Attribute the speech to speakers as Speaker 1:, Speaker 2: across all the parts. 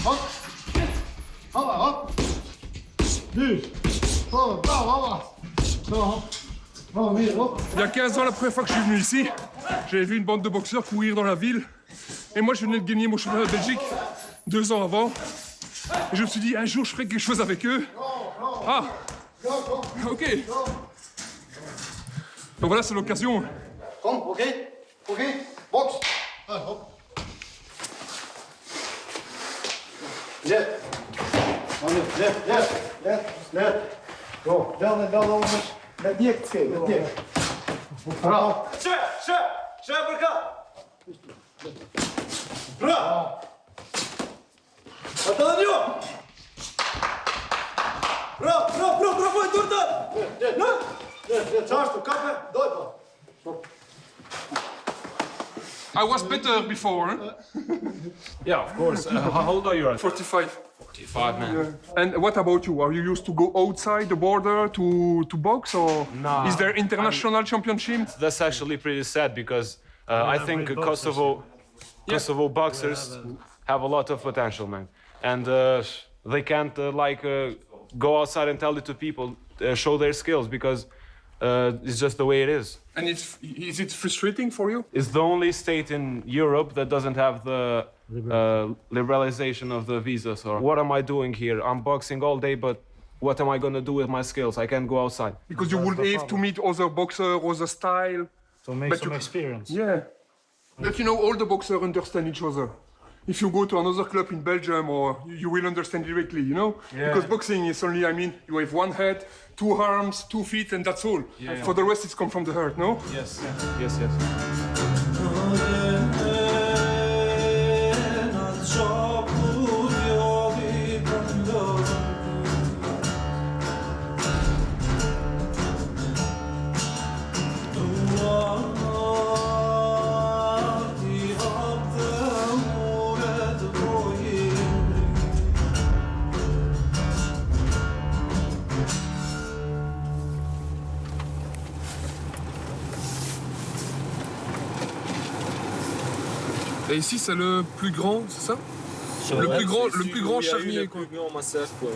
Speaker 1: Hop. Hoppa, hop. Nu. Hop, hop.
Speaker 2: Il y a 15 ans, la première fois que je suis venu ici, j'avais vu une bande de boxeurs courir dans la ville. Et moi, je venais de gagner mon championnat de Belgique 2 ans avant. Et je me suis dit, un jour, je ferai quelque chose avec eux. Ah, ok. Donc voilà, c'est l'occasion.
Speaker 1: Kom, ok. Ok. Box. Hop. Left. Left. Go. Down. Met direkt. Bra.
Speaker 3: Kör Burkan! Bra! Atala diyor! Bra, foi durda!
Speaker 1: Çarşı, kapı, doyma.
Speaker 2: I was better before, huh?
Speaker 4: Yeah, of course. How old are you?
Speaker 2: 45.
Speaker 4: 45, man.
Speaker 2: And what about you? Are you used to go outside the border to box, or
Speaker 4: Nah,
Speaker 2: is there international championship?
Speaker 4: That's actually pretty sad because I think Kosovo boxers have a lot of potential, man. And they can't go outside and tell it to people, show their skills because it's just the way it is.
Speaker 2: And is it frustrating for you?
Speaker 4: It's the only state in Europe that doesn't have the liberalization of the visas. Or what am I doing here? I'm boxing all day, but what am I going to do with my skills? I can't go outside.
Speaker 2: Because you would have to meet other boxers, other style.
Speaker 5: To make
Speaker 2: But
Speaker 5: some
Speaker 2: you-
Speaker 5: experience.
Speaker 2: Yeah. But you know, all the boxers understand each other. If you go to another club in Belgium, or you will understand directly, you know?
Speaker 4: Yeah.
Speaker 2: Because boxing is only, you have one head, 2 arms, 2 feet, and that's all.
Speaker 4: Yeah.
Speaker 2: For the rest, it's come from the heart, no?
Speaker 4: Yes.
Speaker 2: Et ici, c'est le plus grand, c'est ça? Le plus grand charnier, quoi.
Speaker 3: Le plus grand massacre, quoi.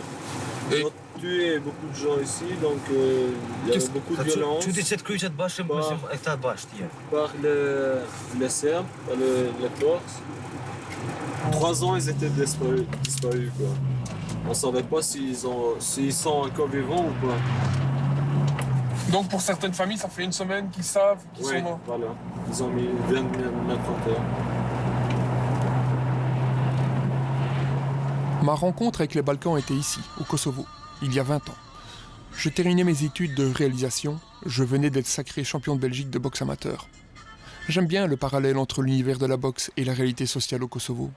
Speaker 2: Et-
Speaker 3: Ils ont tué beaucoup de gens ici, donc il y avait beaucoup de violence
Speaker 6: شو بدي تسكوي تباشر
Speaker 3: Bah.
Speaker 6: اكتاد باش ديال
Speaker 3: par les Serbes, par les Corses. 3 ans, ils étaient disparus, quoi. On savait pas s'ils sont encore vivants ou pas.
Speaker 2: Donc pour certaines familles, ça fait une semaine qu'ils savent qu'ils
Speaker 3: Oui,
Speaker 2: sont morts.
Speaker 3: voilà. Ils viennent de mettre en terre.
Speaker 7: Ma rencontre avec les Balkans était ici, au Kosovo, il y a 20 ans. Je terminais mes études de réalisation, je venais d'être sacré champion de Belgique de boxe amateur. J'aime bien le parallèle entre l'univers de la boxe et la réalité sociale au Kosovo.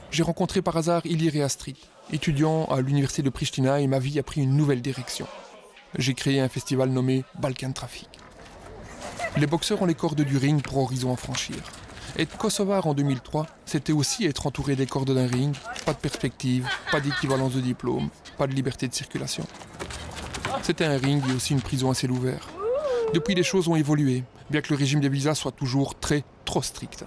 Speaker 7: J'ai rencontré par hasard Ilir et Astrid, étudiants à l'université de Pristina, et ma vie a pris une nouvelle direction. J'ai créé un festival nommé Balkan Traffic. Les boxeurs ont les cordes du ring pour horizon à franchir. Être kosovar en 2003, c'était aussi être entouré des cordes d'un ring, pas de perspective, pas d'équivalence de diplôme, pas de liberté de circulation. C'était un ring et aussi une prison à ciel ouvert. Depuis, les choses ont évolué, bien que le régime des visas soit toujours trop strict.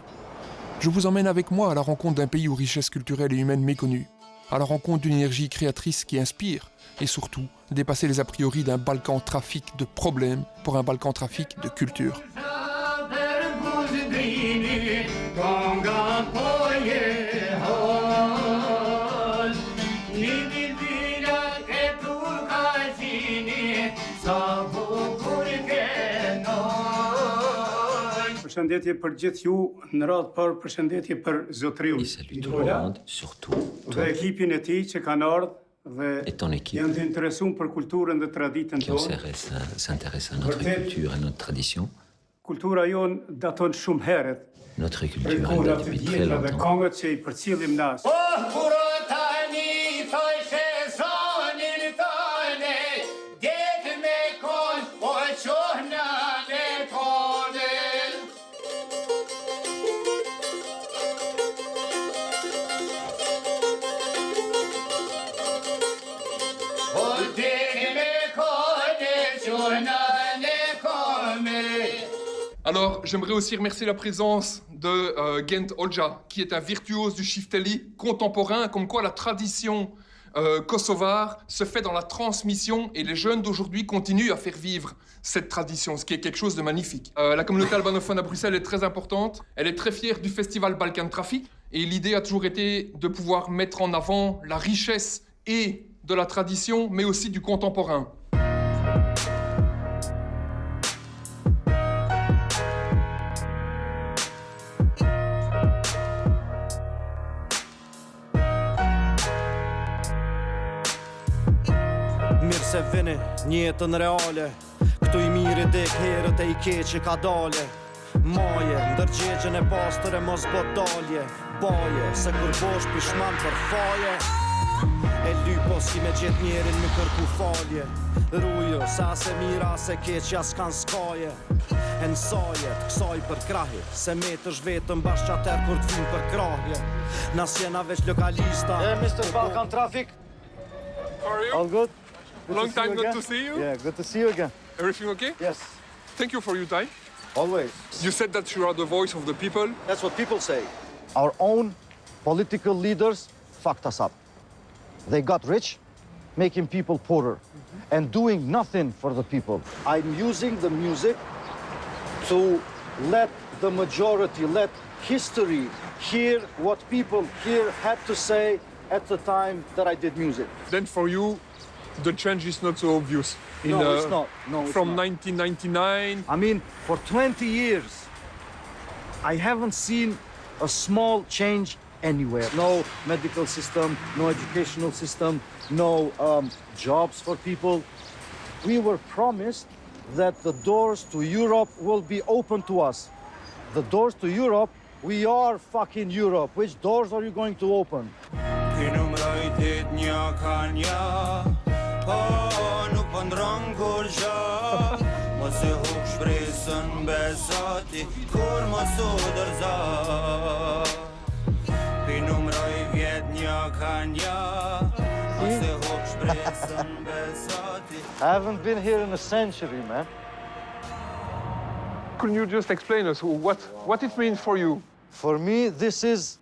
Speaker 7: Je vous emmène avec moi à la rencontre d'un pays aux richesses culturelles et humaines méconnues, à la rencontre d'une énergie créatrice qui inspire, et surtout, dépasser les a priori d'un Balkan trafic de problèmes pour un Balkan trafic de culture.
Speaker 8: Përshëndetje për gjithë ju, në radhë për përshëndetje për zotëriun.
Speaker 6: Et salut tout le monde, surtout
Speaker 8: Dhe
Speaker 6: toi
Speaker 8: ekipin e tij që kanë ardhur
Speaker 6: et ton
Speaker 8: dhe
Speaker 6: équipe
Speaker 8: janë të interesuar për kulturën dhe traditën
Speaker 6: qui
Speaker 8: tonë.
Speaker 6: s'intéresse à notre culture, à notre tradition.
Speaker 8: Kultura jonë daton shumë herët.
Speaker 6: Notre
Speaker 8: Për
Speaker 6: culture, elle
Speaker 8: kohëra
Speaker 6: date
Speaker 8: të
Speaker 6: depuis très
Speaker 8: vjetra dhe
Speaker 6: longtemps.
Speaker 8: këngët që i përcjellim nas.
Speaker 7: Alors, j'aimerais aussi remercier la présence de Gent Olja, qui est un virtuose du shifteli contemporain, comme quoi la tradition kosovare se fait dans la transmission et les jeunes d'aujourd'hui continuent à faire vivre cette tradition, ce qui est quelque chose de magnifique. La communauté albanophone à Bruxelles est très importante, elle est très fière du festival Balkan Traffic et l'idée a toujours été de pouvoir mettre en avant la richesse et de la tradition, mais aussi du contemporain.
Speaker 5: Mirë se vini, njetën reale Këtu I miri dek herët e I keqe ka dale Maje, ndërgjegjen e pastër e mos bot dalje Baje, se kur bosh pishman për faje E lypo si me gjet njerin më kërku falje Rujo, sa se mira se keqja s'kan skaje E nësajet, kësaj për krahi Se metësh vetëm bashkë atër kur t'vin për krahje Nas jena veç lokalista
Speaker 1: Hey, Mr. Balkan Traffic.
Speaker 7: How are you?
Speaker 1: All good? Good
Speaker 7: Long
Speaker 1: to see
Speaker 7: time
Speaker 1: you
Speaker 7: not
Speaker 1: again.
Speaker 7: to see you.
Speaker 1: Yeah, good to see you again.
Speaker 7: Everything okay?
Speaker 1: Yes,
Speaker 7: Thank you for your time.
Speaker 1: always.
Speaker 7: You said that you are the voice of the people.
Speaker 1: That's what people say. Our own political leaders fucked us up. They got rich, making people poorer, and doing nothing for the people. I'm using the music to let the majority, let history hear what people here had to say at the time that I did music.
Speaker 7: Then for you, the change is not so obvious.
Speaker 1: No, it's not. No, it's
Speaker 7: From
Speaker 1: not.
Speaker 7: 1999,
Speaker 1: I mean, for 20 years, I haven't seen a small change anywhere. No medical system, no educational system, no jobs for people. We were promised that the doors to Europe will be open to us. The doors to Europe, we are fucking Europe. Which doors are you going to open?
Speaker 5: Nuk po ndron kur gja Mos e huk shpresën besati Kur mos u dërza Pi numroj vjet një ka një Mos e huk shpresën besati
Speaker 1: I haven't been here in a century, man.
Speaker 7: could you just explain us what it means for you?
Speaker 1: For me, this is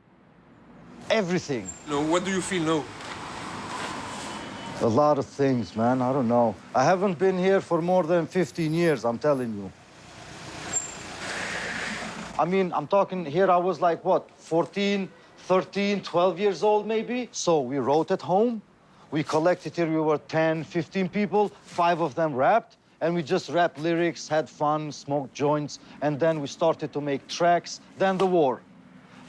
Speaker 1: everything.
Speaker 7: No, what do you feel now?
Speaker 1: A lot of things, man. I don't know. I haven't been here for more than 15 years, I'm telling you. I mean, I'm talking here, I was like, what, 14, 13, 12 years old, maybe? So we wrote at home. We collected here, we were 10, 15 people. 5 of them rapped. And we just rapped lyrics, had fun, smoked joints. And then we started to make tracks. Then the war.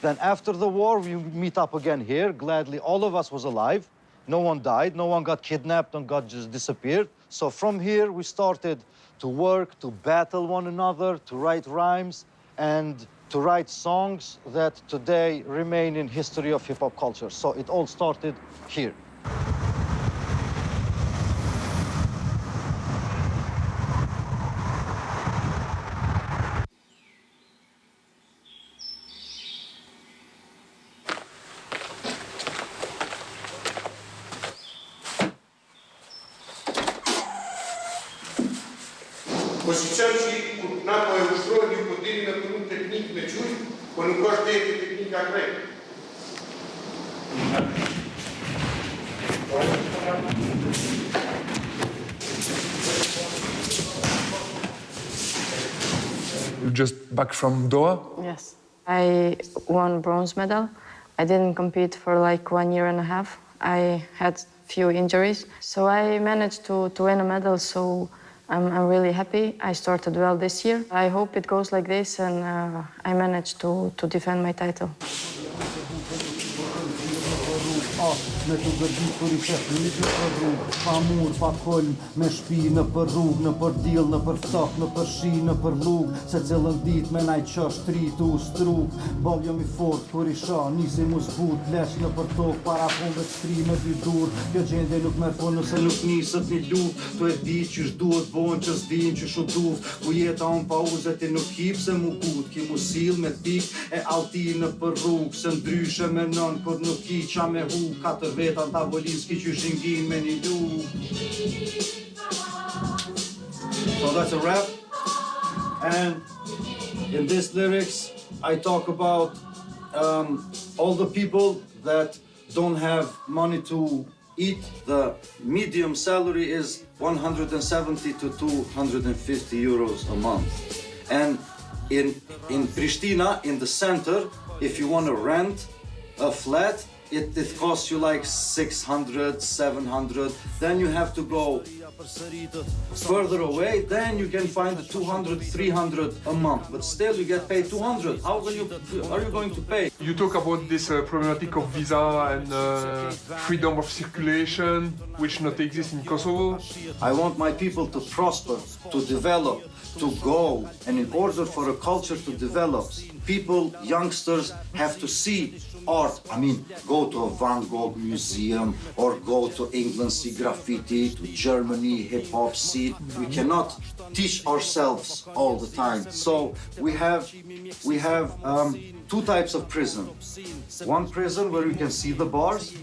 Speaker 1: Then after the war, we meet up again here. Gladly, all of us was alive. No one died, no one got kidnapped and got just disappeared. So from here, we started to work, to battle one another, to write rhymes, and to write songs that today remain in history of hip-hop culture. So it all started here.
Speaker 9: Посещавши на устроени подели на кону техник не чуй, кону каждый эти техника край.
Speaker 7: You're just back from Doha?
Speaker 10: Yes. I won bronze medal. I didn't compete for like 1 year and a half. I had few injuries. So I managed to win a medal, so I'm really happy. I started well this year. I hope it goes like this and I managed to defend my title.
Speaker 5: Me të gërdit për I shef një që për rrug Pa mur, pa kolm, me shpi në për rrug Në për dil, në për ftof, në për shi, në për lug Se cilën dit me naj qash tri të ustrug Bal jom I fort, kur I sha, nisi mu zbut Lesh në për tok, para punve të stri me dy dur Kjo gjende nuk merë fol nëse nuk nisët një luft Tu e di qysh duhet bon që s'din qysh u duft Ku jeta on pauzet I nuk hip se mu gut Ki mu sil me thik e alti në për rrug Se ndryshe me nën, kur nuk I qa me hu Katër vetan tavolinski që shingin me një lu So that's a rap and In these lyrics, I talk about all the people that don't have money to eat. The medium salary is 170 to 250 euros a month. And in Pristina, in the center, if you want to rent a flat, it costs you like 600, 700. Then you have to go further away, then you can find 200, 300 a month, but still you get paid 200. How are you going to pay?
Speaker 2: You talk about this problematic of visa and freedom of circulation, which not exists in Kosovo.
Speaker 5: I want my people to prosper, to develop, to go, and in order for a culture to develop, people, youngsters have to see art. I mean, go to a Van Gogh museum or go to England, see graffiti, to Germany, hip-hop, see. We cannot teach ourselves all the time. So we have two types of prison. One prison where you can see the bars,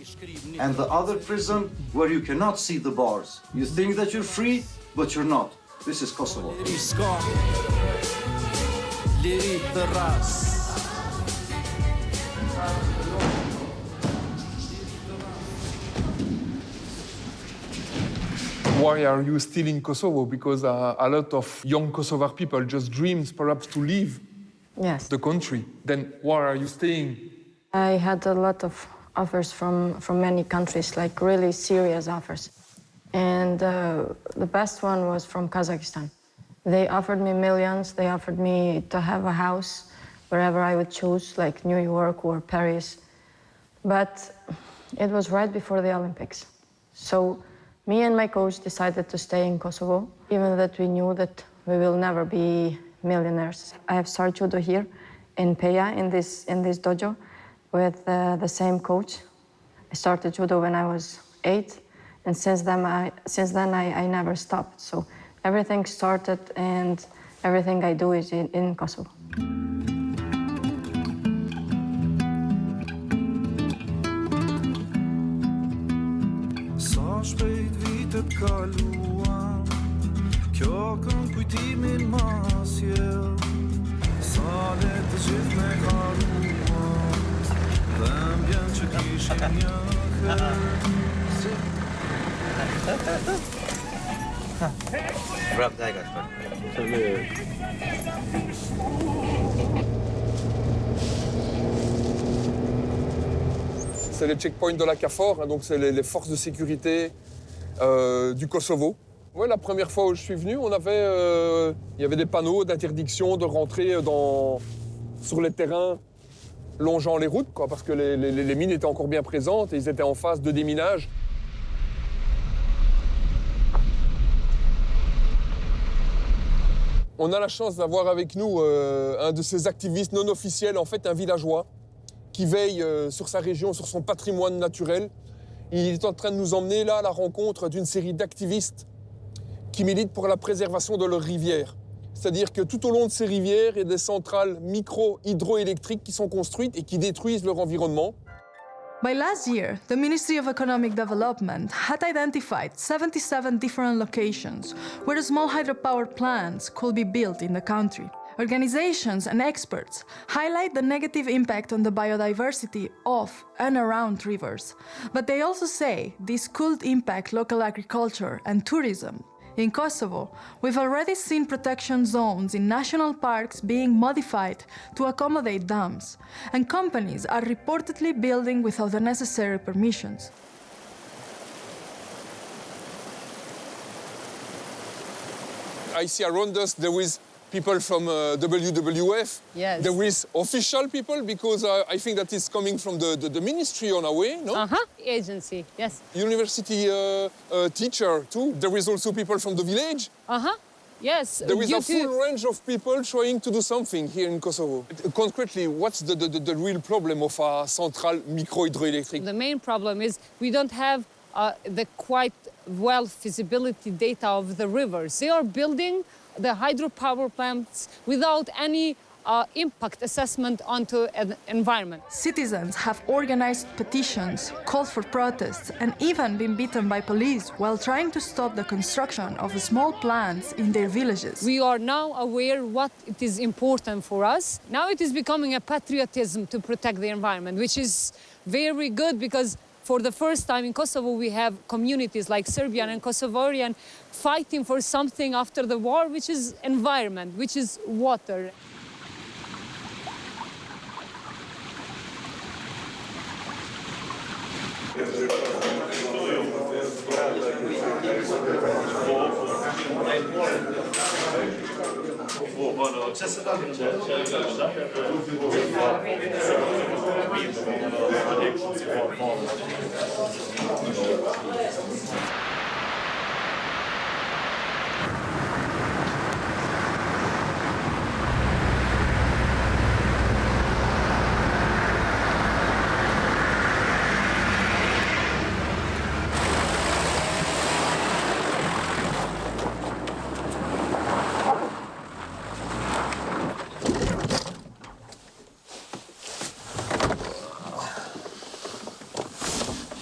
Speaker 5: and the other prison where you cannot see the bars. You think that you're free, but you're not. This is Kosovo.
Speaker 2: Why are you still in Kosovo? Because a lot of young Kosovar people just dreams perhaps to leave the country. Then why are you staying?
Speaker 10: I had a lot of offers from many countries, like really serious offers. And the best one was from Kazakhstan. They offered me millions. They offered me to have a house wherever I would choose, like New York or Paris. But it was right before the Olympics. So me and my coach decided to stay in Kosovo, even that we knew that we will never be millionaires. I have started judo here in Peja, in this dojo, with the same coach. I started judo when I was 8, and since then I never stopped. So everything started, and everything I do is in Kosovo.
Speaker 11: Shpejt vitet kaluan, kjo kën kujtimin ma sjell, sa le të gjithë me kaluan, dhe mbjen që kishim një
Speaker 6: Bravo, Tiger.
Speaker 7: C'est les checkpoints de la KFOR, hein, donc c'est les forces de sécurité du Kosovo. Ouais, la première fois où je suis venu, il y avait des panneaux d'interdiction de rentrer sur les terrains longeant les routes, quoi, parce que les mines étaient encore bien présentes et ils étaient en phase de déminage. On a la chance d'avoir avec nous un de ces activistes non officiels, en fait un villageois, qui veille sur sa région, sur son patrimoine naturel. Il est en train de nous emmener là à la rencontre d'une série d'activistes qui militent pour la préservation de leurs rivières. C'est-à-dire que tout au long de ces rivières, il y a des centrales micro-hydroélectriques qui sont construites et qui détruisent leur environnement.
Speaker 12: By last year, the Ministry of Economic Development had identified 77 different locations where small hydropower plants could be built in the country. Organizations and experts highlight the negative impact on the biodiversity of and around rivers, but they also say this could impact local agriculture and tourism. In Kosovo, we've already seen protection zones in national parks being modified to accommodate dams, and companies are reportedly building without the necessary permissions.
Speaker 7: I see around us there is people from WWF.
Speaker 13: Yes.
Speaker 7: There is official people, because I think that is coming from the ministry on our way, no?
Speaker 13: Agency, yes.
Speaker 7: University teacher, too. There is also people from the village.
Speaker 13: Yes.
Speaker 7: There is a full range of people trying to do something here in Kosovo. Concretely, what's the real problem of a central micro-hydroelectric?
Speaker 13: The main problem is we don't have the quite well feasibility data of the rivers. They are building the hydropower plants without any impact assessment onto an environment.
Speaker 12: Citizens have organized petitions, called for protests, and even been beaten by police while trying to stop the construction of small plants in their villages.
Speaker 13: We are now aware what it is important for us. Now it is becoming a patriotism to protect the environment, which is very good because for the first time in Kosovo, we have communities like Serbian and Kosovarian fighting for something after the war, which is environment, which is water.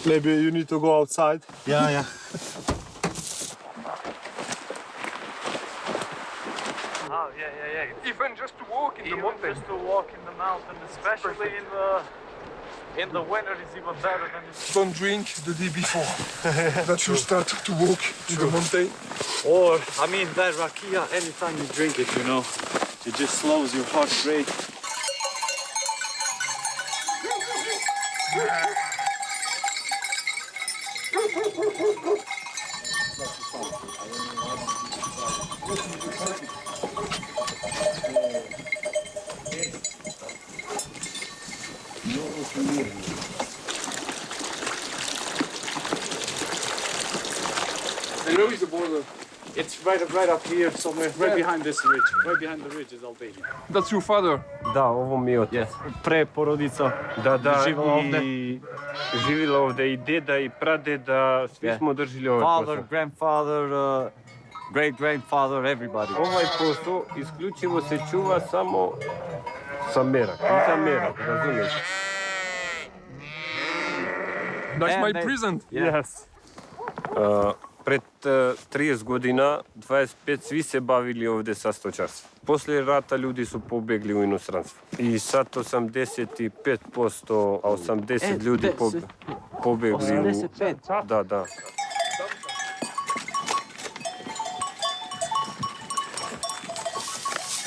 Speaker 14: Maybe you need to go outside.
Speaker 1: Yeah.
Speaker 14: Oh, yeah.
Speaker 2: Even just to walk in the mountain.
Speaker 14: Just to walk in the mountain, especially in the winter, is even better than it.
Speaker 2: Don't drink the day before. That you start to walk in the mountain.
Speaker 14: Or, I mean, that rakia, anytime you drink it, you know, it just slows your heart rate.
Speaker 2: And where is the border?
Speaker 14: It's right up here somewhere, right behind this ridge. Right behind the ridge is Albania.
Speaker 2: That's your father?
Speaker 15: Da, ovo mi je otac.
Speaker 14: Pre porodica
Speaker 15: Da,
Speaker 14: živela ovde.
Speaker 15: i živjela ovde i deda i pradeda, svi smo držili ovaj
Speaker 14: Father,
Speaker 15: posao.
Speaker 14: grandfather, great-grandfather, everybody.
Speaker 15: Ovaj posao isključivo se čuva samo sa merak, iza merak, razumiješ?
Speaker 2: That's my present.
Speaker 15: Yes. Pred 30 godina, 25, svi se bavili ovde sa stočarstvom. Poslije rata ljudi su pobjegli u inostranstvo. I sad 85%, a 80 ljudi pobjegli u...
Speaker 14: 85?
Speaker 15: Da.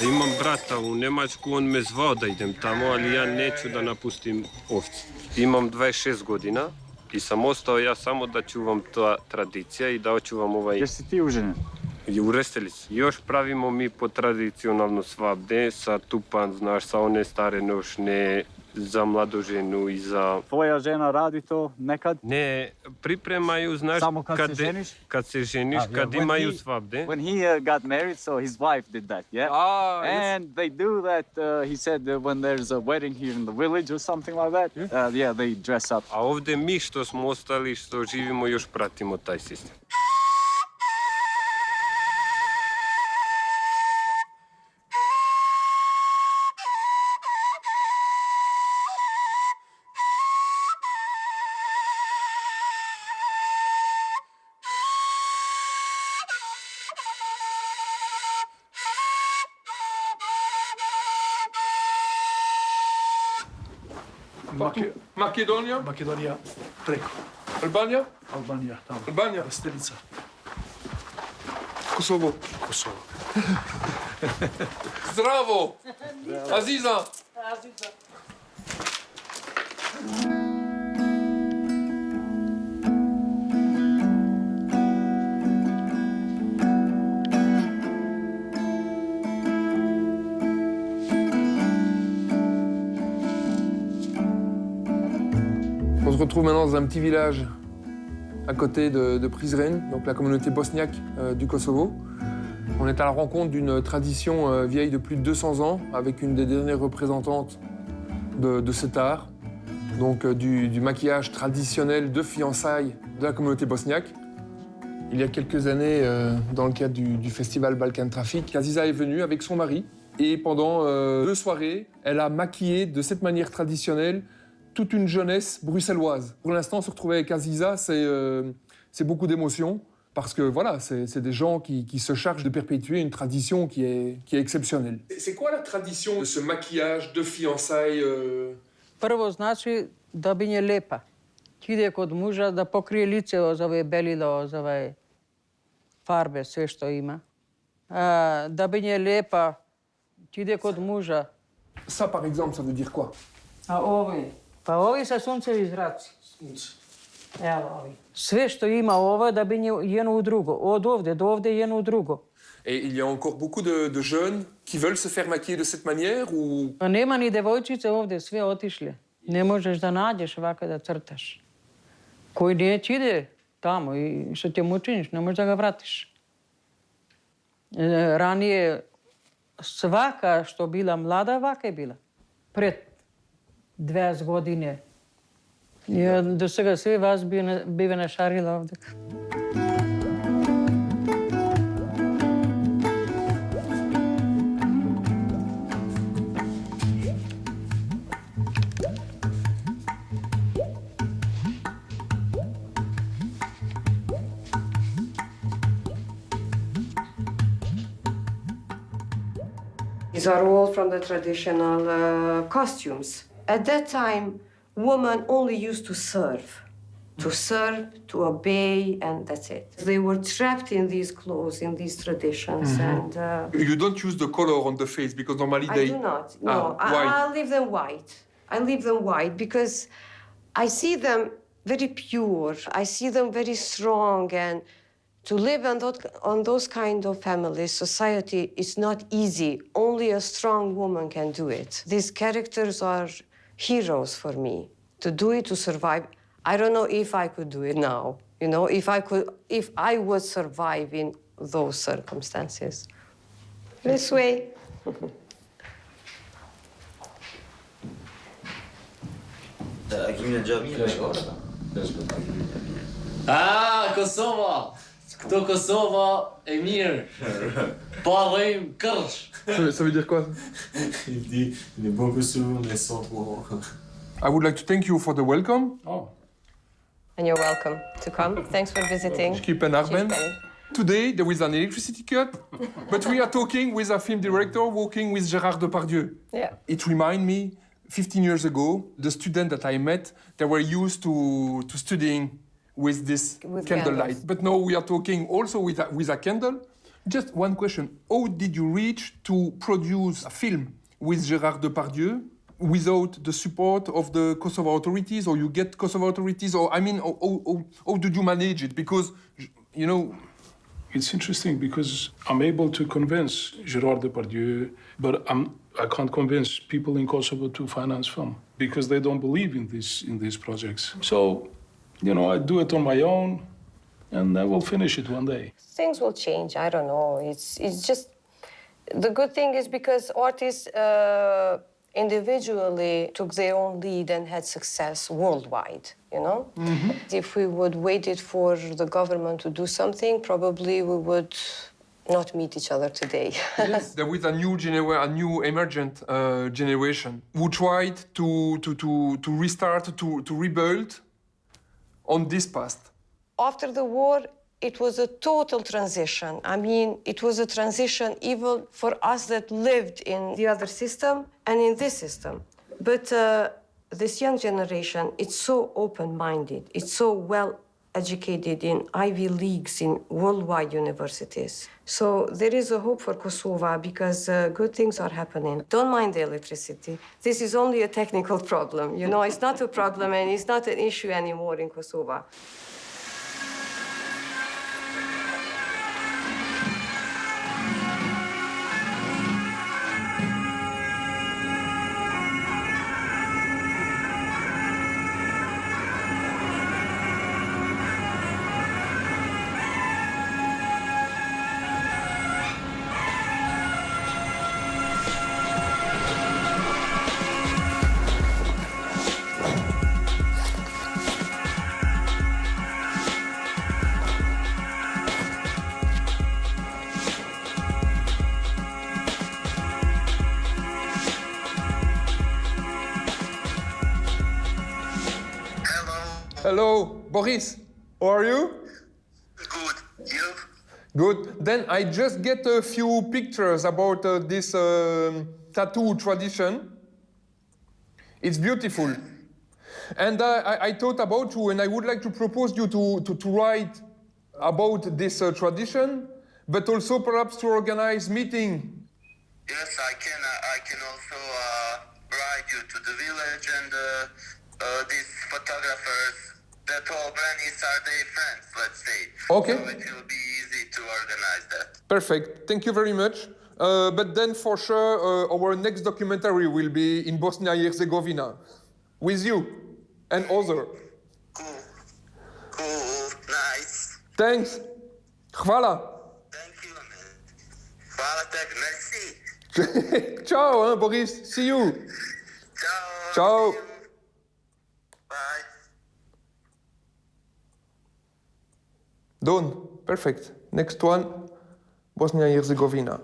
Speaker 15: Imam brata u Njemačku, on me zvao da idem tamo, ali ja neću da napustim ovce. Imam 26 godina i sam ostao ja samo da čuvam ta tradicija i da očuvam ovaj...
Speaker 14: Jer si ti uženjen?
Speaker 15: U Restelici. Još pravimo mi po tradicionalno svabde sa tupan, znaš, sa one stare nošne, za mladu ženu i za...
Speaker 14: Tvoja žena radi to nekad?
Speaker 15: Ne, pripremaju, znaš,
Speaker 14: samo kad se ženiš?
Speaker 15: Kad se ženiš, kad imaju svabde.
Speaker 14: When he got married, so his wife did that, yeah? And they do that, he said, when there's a wedding here in the village or something like that, yeah, they dress up.
Speaker 15: A ovde mi što smo ostali, što živimo, još pratimo taj sistem.
Speaker 2: Makedonija?
Speaker 16: Makedonija preko.
Speaker 2: Albanija?
Speaker 16: Albanija, tamo.
Speaker 2: Albanija?
Speaker 16: Stelica.
Speaker 2: Kosovo?
Speaker 16: Kosovo.
Speaker 2: Zdravo! Aziza!
Speaker 7: On se retrouve maintenant dans un petit village à côté de Prizren, donc la communauté bosniaque du Kosovo. On est à la rencontre d'une tradition vieille de plus de 200 ans, avec une des dernières représentantes de cet art, donc du maquillage traditionnel de fiançailles de la communauté bosniaque. Il y a quelques années, dans le cadre du festival Balkan Traffic, Aziza est venue avec son mari Et pendant 2 soirées, elle a maquillé de cette manière traditionnelle toute une jeunesse bruxelloise. Pour l'instant, se retrouver avec Aziza, c'est beaucoup d'émotions. Parce que voilà, c'est des gens qui se chargent de perpétuer une tradition qui est exceptionnelle. C'est quoi la tradition de ce maquillage de fiançailles
Speaker 17: Prvo znači da bi nje lepa. Ide kod muža da pokrije lice od ove belila, od ove farbe, sve što ima. Da bi nje lepa, ide kod muža.
Speaker 7: Ça, par exemple, ça veut dire quoi?
Speaker 17: A ovi? Pa ovi sa suncevi zraci. Evo ovi. Sve što ima ovo da bi jedno u drugo. Od ovdje do ovdje jedno u drugo.
Speaker 7: Et il y a encore beaucoup de jeunes qui veulent se faire maquiller de cette manière ou...
Speaker 17: Pa nema ni devojčice ovdje, sve otišle. Ne možeš da nađeš ovako da crtaš. Koji neće ide tamo i što te mu učiniš, ne možeš da ga vratiš. Ranije svaka što bila mlada, ovaka je bila. Pred 20 godine. Ja do svega sve vas bi našarila ovdje.
Speaker 18: These are all from the traditional costumes. At that time, women only used to serve, to obey, and that's it. They were trapped in these clothes, in these traditions, and...
Speaker 7: You don't use the color on the face, because normally
Speaker 18: I do not, no.
Speaker 7: Why?
Speaker 18: I leave them white. I leave them white because I see them very pure. I see them very strong, and to live on those kind of families, society, is not easy. Only a strong woman can do it. These characters are heroes for me. To do it, to survive. I don't know if I could do it now. You know, if I would survive in those circumstances. This way.
Speaker 6: give me a job here.
Speaker 19: Kosovo! Kto Kosovo, Emir. Parim Kirsch.
Speaker 7: Ça veut dire quoi?
Speaker 3: Il dit, il est bon Kosovo, mais sans courant.
Speaker 7: I would like to thank you for the welcome.
Speaker 18: Oh. And you're welcome to come. Thanks for visiting.
Speaker 7: Skippen Arben. Today there is an electricity cut, but we are talking with a film director working with Gérard Depardieu.
Speaker 18: Yeah.
Speaker 7: It reminds me, 15 years ago, the students that I met, they were used to studying with this candlelight.
Speaker 18: Candles.
Speaker 7: But now we are talking also with a candle. Just one question. How did you reach to produce a film with Gérard Depardieu without the support of the Kosovo authorities, or you get Kosovo authorities, or I mean, how did you manage it? Because, you know...
Speaker 16: It's interesting because I'm able to convince Gérard Depardieu, but I can't convince people in Kosovo to finance film because they don't believe in these projects. So, you know, I do it on my own, and I will finish it one day.
Speaker 18: Things will change. I don't know. It's just the good thing is because artists individually took their own lead and had success worldwide. You know, if we would waited for the government to do something, probably we would not meet each other today.
Speaker 7: Yes, there was a new emergent generation who tried to restart, to rebuild on this past.
Speaker 18: After the war, it was a total transition. I mean, it was a transition even for us that lived in the other system and in this system. But this young generation, it's so open-minded, it's so well-educated in Ivy Leagues, in worldwide universities. So there is a hope for Kosovo because good things are happening. Don't mind the electricity. This is only a technical problem. You know, it's not a problem and it's not an issue anymore in Kosovo.
Speaker 7: Hello, Boris. How are you?
Speaker 20: Good. You?
Speaker 7: Good. Then I just get a few pictures about this tattoo tradition. It's beautiful. And I thought about you, and I would like to propose you to write about this tradition, but also perhaps to organize meeting.
Speaker 20: Yes, I can also write you to the village and these photographers. That all brandies are their friends, let's say.
Speaker 7: Okay.
Speaker 20: So it will be easy to organize that.
Speaker 7: Perfect. Thank you very much. But then for sure, our next documentary will be in Bosnia-Herzegovina with you and other.
Speaker 20: Cool, nice.
Speaker 7: Thanks. Hvala.
Speaker 20: Hvala tebi, merci.
Speaker 7: Ciao, hein, Boris. See you. Ciao. Ciao. Done. Perfect. Next one, Bosnia-Herzegovina.